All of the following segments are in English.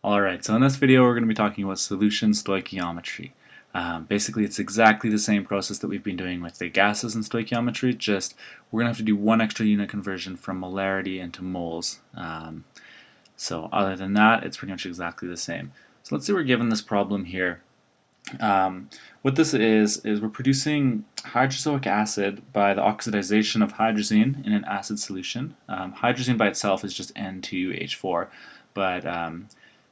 Alright, so in this video we're going to be talking about solution stoichiometry. Basically it's exactly the same process that we've been doing with the gases in stoichiometry, just we're going to have to do one extra unit conversion from molarity into moles. So other than that, it's pretty much exactly the same. So let's say we're given this problem here. What this is we're producing hydrozoic acid by the oxidization of hydrazine in an acid solution. Hydrazine by itself is just N2H4, but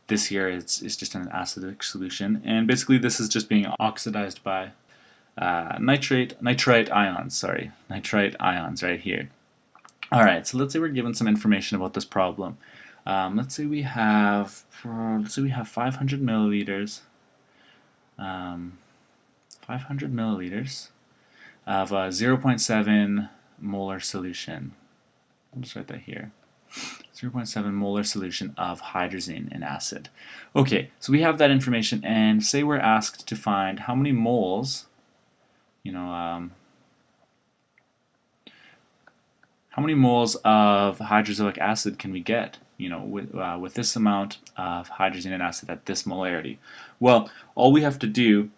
this here is just an acidic solution, and basically this is just being oxidized by nitrite ions right here. Alright, so let's say we're given some information about this problem. Let's say we have 500 milliliters 500 milliliters of a 0.7 molar solution. I'll just write that here. 0.7 molar solution of hydrazine in acid. Okay, so we have that information, and say we're asked to find how many moles, how many moles of hydrozoic acid can we get, with this amount of hydrazine in acid at this molarity? Well, all we have to do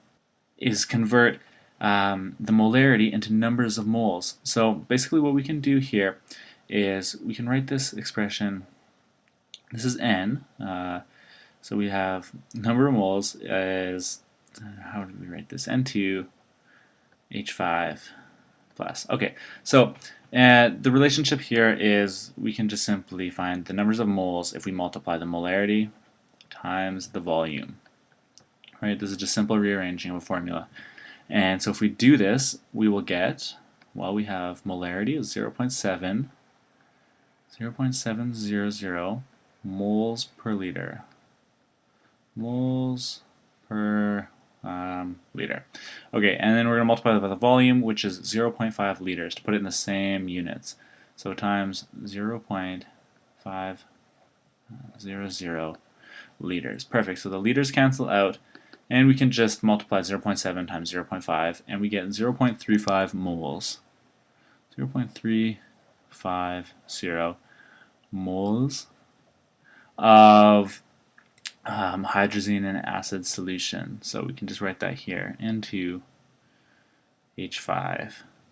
is convert the molarity into numbers of moles. So basically what we can do here is we can write this expression. This is N, so we have number of moles is, how did we write this? N2 H5 plus. Okay, so the relationship here is we can just simply find the numbers of moles if we multiply the molarity times the volume. Right, this is just simple rearranging of a formula. And so if we do this, we will get, well, we have molarity is 0.700 moles per liter. Moles per liter. Okay, and then we're going to multiply that by the volume, which is 0.5 liters, to put it in the same units. So times 0.500 liters. Perfect. So the liters cancel out, and we can just multiply 0.7 times 0.5, and we get 0.35 moles. 0.350 moles of hydrazine in acid solution. So we can just write that here, N2H5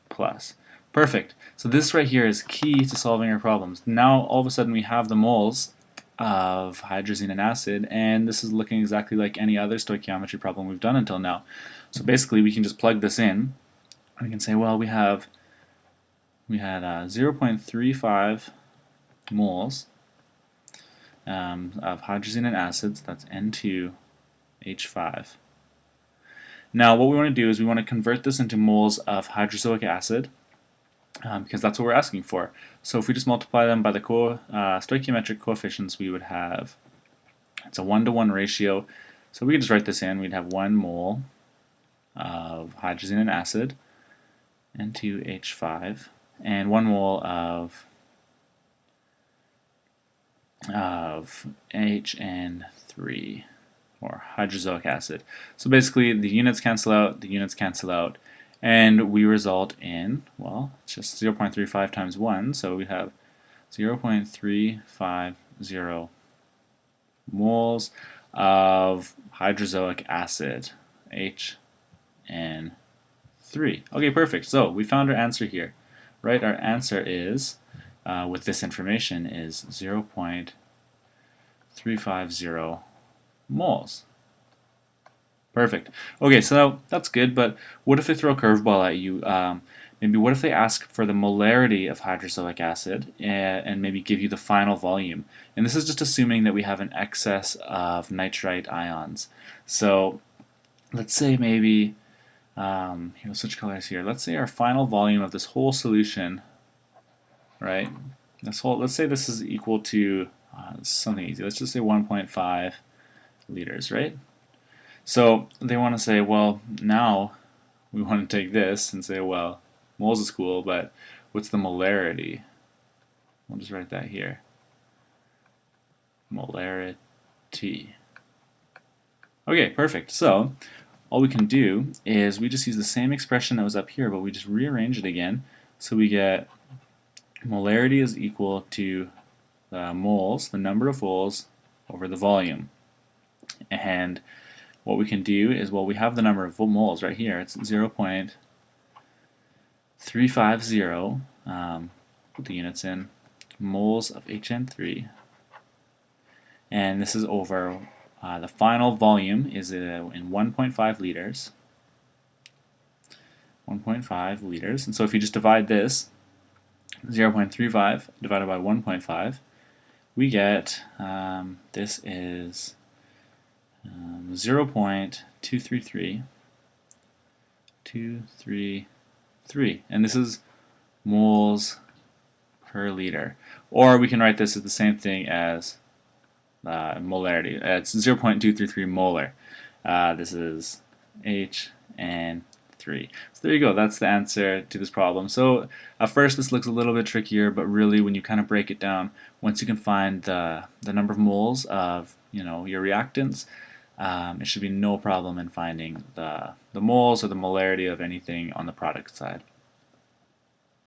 plus. Perfect. So this right here is key to solving our problems. Now all of a sudden we have the moles of hydrazine and acid, and this is looking exactly like any other stoichiometry problem we've done until now. So basically we can just plug this in. We can say, well, we had 0.35 moles of hydrazine and acids, that's N2H5. Now what we want to do is we want to convert this into moles of hydrozoic acid, because that's what we're asking for. So if we just multiply them by the stoichiometric coefficients, we would have, it's a 1-to-1 ratio, so we could just write this in. We'd have 1 mole of hydrazine and acid, N2H5, and 1 mole of HN3, or hydrozoic acid. So basically the units cancel out, and we result in, well, it's just 0.35 times 1, so we have 0.350 moles of hydrozoic acid, HN3. Okay, perfect. So we found our answer here, right? Our answer is, with this information, is 0.350 moles. Perfect. Okay, so that's good, but what if they throw a curveball at you? Maybe what if they ask for the molarity of hydrozoic acid and maybe give you the final volume? And this is just assuming that we have an excess of nitrite ions. So let's say maybe, here, we'll switch colors here. Let's say our final volume of this whole solution, right? Let's say this is equal to something easy. Let's just say 1.5 liters, right? So they want to say, well, now we want to take this and say, well, moles is cool, but what's the molarity? We'll just write that here. Molarity. Okay, perfect. So all we can do is we just use the same expression that was up here, but we just rearrange it again. So we get molarity is equal to the moles, the number of moles, over the volume. And what we can do is, well, we have the number of moles right here. It's 0.350, put the units in, moles of HN3. And this is over, the final volume is in 1.5 liters. 1.5 liters. And so if you just divide this, 0.35 divided by 1.5, we get, this is 0.233, and this is moles per liter. Or we can write this as the same thing as molarity. It's 0.233 molar. This is HN3. So there you go, that's the answer to this problem. So at first this looks a little bit trickier, but really when you kind of break it down, once you can find the number of moles of your reactants, it should be no problem in finding the moles or the molarity of anything on the product side.